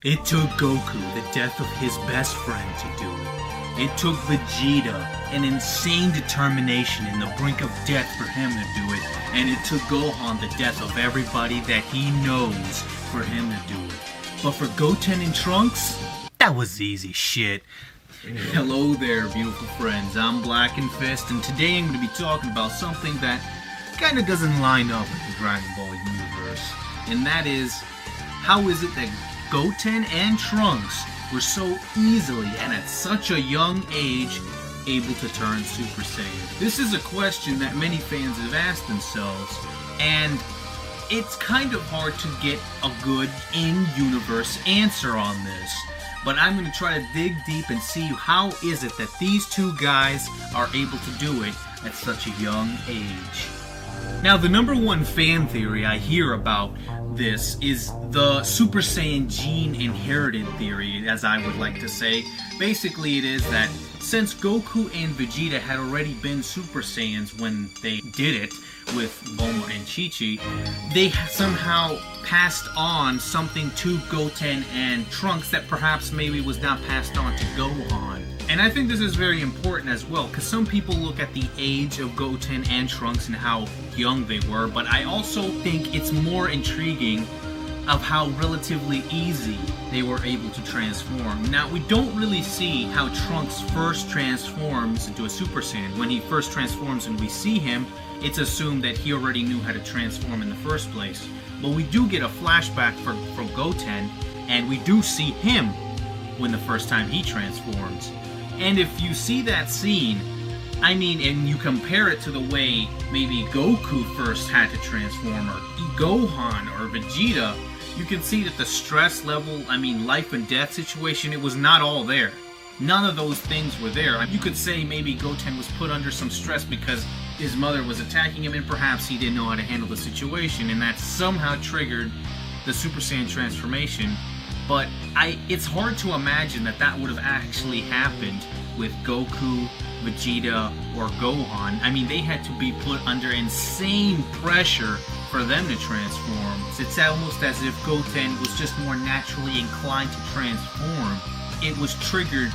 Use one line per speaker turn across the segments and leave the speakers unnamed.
It took Goku the death of his best friend to do it. It took Vegeta an insane determination in the brink of death for him to do it. And it took Gohan the death of everybody that he knows for him to do it. But for Goten and Trunks, that was easy shit. Hello there, beautiful friends. I'm Blackenfist, and today I'm going to be talking about something that kind of doesn't line up with the Dragon Ball universe. And that is, how is it that Goten and Trunks were so easily and at such a young age able to turn Super Saiyan? This is a question that many fans have asked themselves, and it's kind of hard to get a good in-universe answer on this. But I'm going to try to dig deep and see how is it that these two guys are able to do it at such a young age. Now, the number one fan theory I hear about this is the Super Saiyan gene inherited theory, as I would like to say. Basically, it is that since Goku and Vegeta had already been Super Saiyans when they did it with Bulma and Chi-Chi, they somehow passed on something to Goten and Trunks that perhaps maybe was not passed on to Gohan. And I think this is very important as well, because some people look at the age of Goten and Trunks and how young they were, but I also think it's more intriguing of how relatively easy they were able to transform. Now, we don't really see how Trunks first transforms into a Super Saiyan. When he first transforms and we see him, it's assumed that he already knew how to transform in the first place. But we do get a flashback from Goten, and we do see him when the first time he transforms. And if you see that scene, I mean, and you compare it to the way maybe Goku first had to transform, or Gohan, or Vegeta, you can see that the stress level, I mean, life and death situation, it was not all there. None of those things were there. You could say maybe Goten was put under some stress because his mother was attacking him, and perhaps he didn't know how to handle the situation, and that somehow triggered the Super Saiyan transformation. But it's hard to imagine that that would have actually happened with Goku, Vegeta, or Gohan. I mean, they had to be put under insane pressure for them to transform. It's almost as if Goten was just more naturally inclined to transform. It was triggered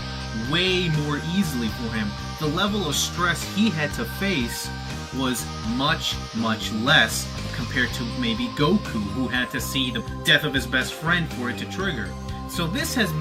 way more easily for him. The level of stress he had to face was much, much less compared to maybe Goku, who had to see the death of his best friend for it to trigger. So this has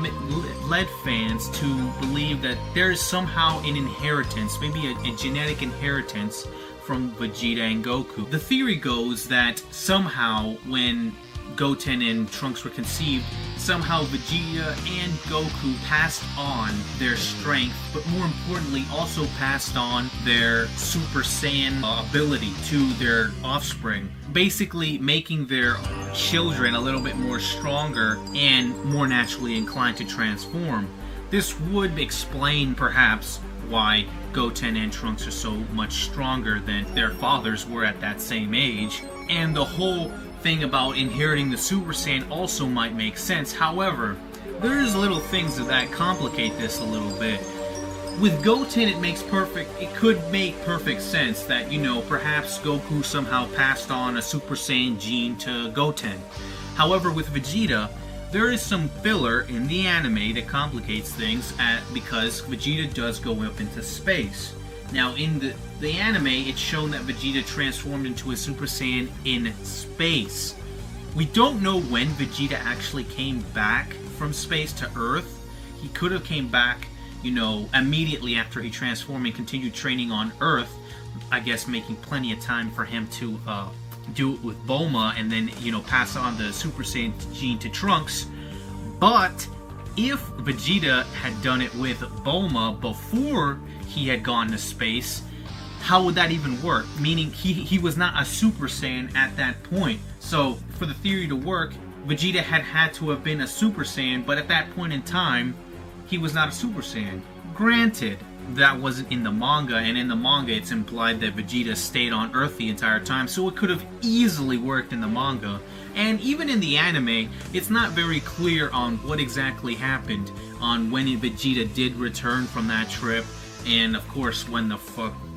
led fans to believe that there is somehow an inheritance, maybe a genetic inheritance from Vegeta and Goku. The theory goes that somehow when Goten and Trunks were conceived, somehow Vegeta and Goku passed on their strength, but more importantly also passed on their Super Saiyan ability to their offspring, basically making their children a little bit more stronger and more naturally inclined to transform. This would explain perhaps why Goten and Trunks are so much stronger than their fathers were at that same age, and the whole thing about inheriting the Super Saiyan also might make sense. However, there's little things that complicate this a little bit. With Goten, it could make perfect sense that, you know, perhaps Goku somehow passed on a Super Saiyan gene to Goten. However, with Vegeta, there is some filler in the anime that complicates things because Vegeta does go up into space. Now, in the anime, it's shown that Vegeta transformed into a Super Saiyan in space. We don't know when Vegeta actually came back from space to Earth. He could have came back, you know, immediately after he transformed and continued training on Earth, I guess making plenty of time for him to do it with Bulma and then, you know, pass on the Super Saiyan gene to Trunks. But if Vegeta had done it with Bulma before he had gone to space, how would that even work? Meaning he was not a Super Saiyan at that point. So for the theory to work, Vegeta had to have been a Super Saiyan, but at that point in time, he was not a Super Saiyan. Granted, that wasn't in the manga, and in the manga it's implied that Vegeta stayed on Earth the entire time, so it could have easily worked in the manga. And even in the anime, it's not very clear on what exactly happened on when Vegeta did return from that trip, and of course when the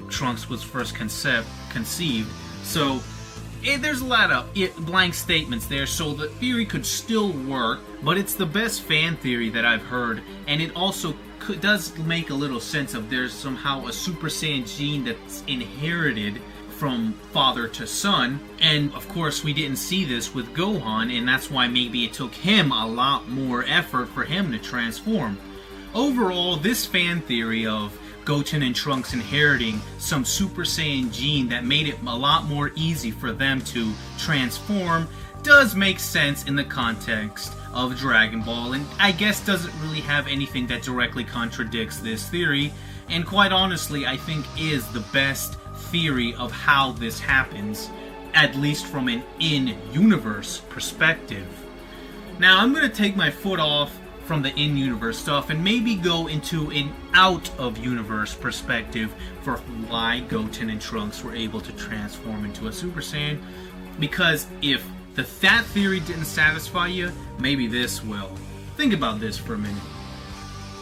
Trunks was first conceived. So there's a lot of blank statements there, so the theory could still work, but it's the best fan theory that I've heard, and it also does make a little sense of there's somehow a Super Saiyan gene that's inherited from father to son, and of course we didn't see this with Gohan, and that's why maybe it took him a lot more effort for him to transform. Overall, this fan theory of Goten and Trunks inheriting some Super Saiyan gene that made it a lot more easy for them to transform does make sense in the context of Dragon Ball, and I guess doesn't really have anything that directly contradicts this theory, and quite honestly I think is the best theory of how this happens, at least from an in-universe perspective. Now I'm going to take my foot off from the in-universe stuff and maybe go into an out-of-universe perspective for why Goten and Trunks were able to transform into a Super Saiyan. Because if that theory didn't satisfy you, maybe this will. Think about this for a minute.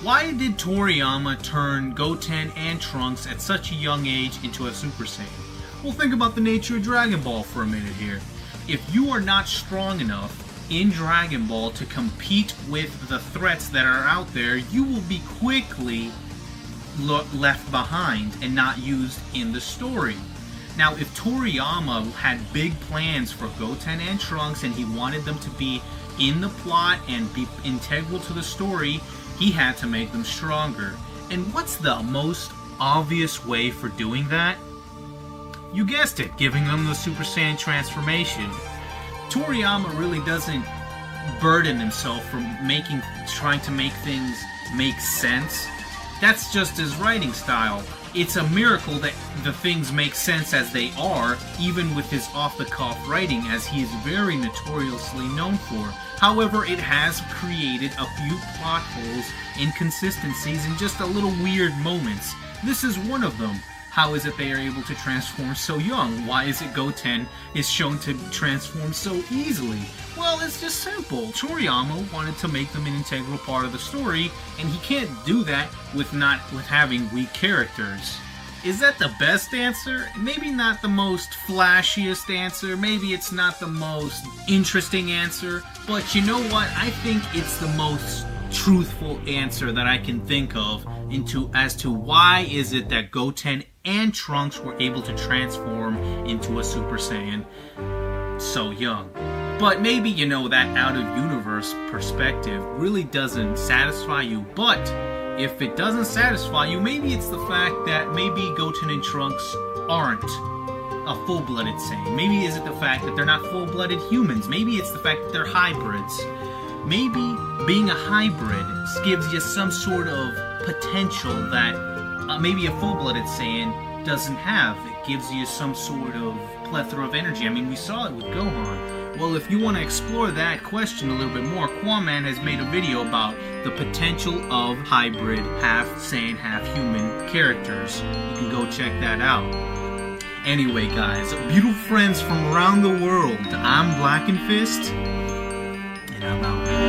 Why did Toriyama turn Goten and Trunks at such a young age into a Super Saiyan? Well, think about the nature of Dragon Ball for a minute here. If you are not strong enough in Dragon Ball to compete with the threats that are out there, you will be quickly left behind and not used in the story. Now, if Toriyama had big plans for Goten and Trunks and he wanted them to be in the plot and be integral to the story, he had to make them stronger. And what's the most obvious way for doing that? You guessed it, giving them the Super Saiyan transformation. Toriyama really doesn't burden himself for trying to make things make sense. That's just his writing style. It's a miracle that the things make sense as they are, even with his off-the-cuff writing, as he is very notoriously known for. However, it has created a few plot holes, inconsistencies, and just a little weird moments. This is one of them. How is it they are able to transform so young? Why is it Goten is shown to transform so easily? Well, it's just simple. Toriyama wanted to make them an integral part of the story, and he can't do that with having weak characters. Is that the best answer? Maybe not the most flashiest answer, maybe it's not the most interesting answer, but you know what? I think it's the most truthful answer that I can think of as to why is it that Goten and Trunks were able to transform into a Super Saiyan so young. But maybe, you know, that out-of-universe perspective really doesn't satisfy you, but if it doesn't satisfy you, maybe it's the fact that maybe Goten and Trunks aren't a full-blooded Saiyan. Maybe is it the fact that they're not full-blooded humans. Maybe it's the fact that they're hybrids. Maybe being a hybrid gives you some sort of potential that maybe a full-blooded Saiyan doesn't have. It gives you some sort of plethora of energy. I mean, we saw it with Gohan. Well, if you want to explore that question a little bit more, Quaman has made a video about the potential of hybrid, half-Saiyan, half-human characters. You can go check that out. Anyway, guys, beautiful friends from around the world, I'm Blackenfist, and I'm out.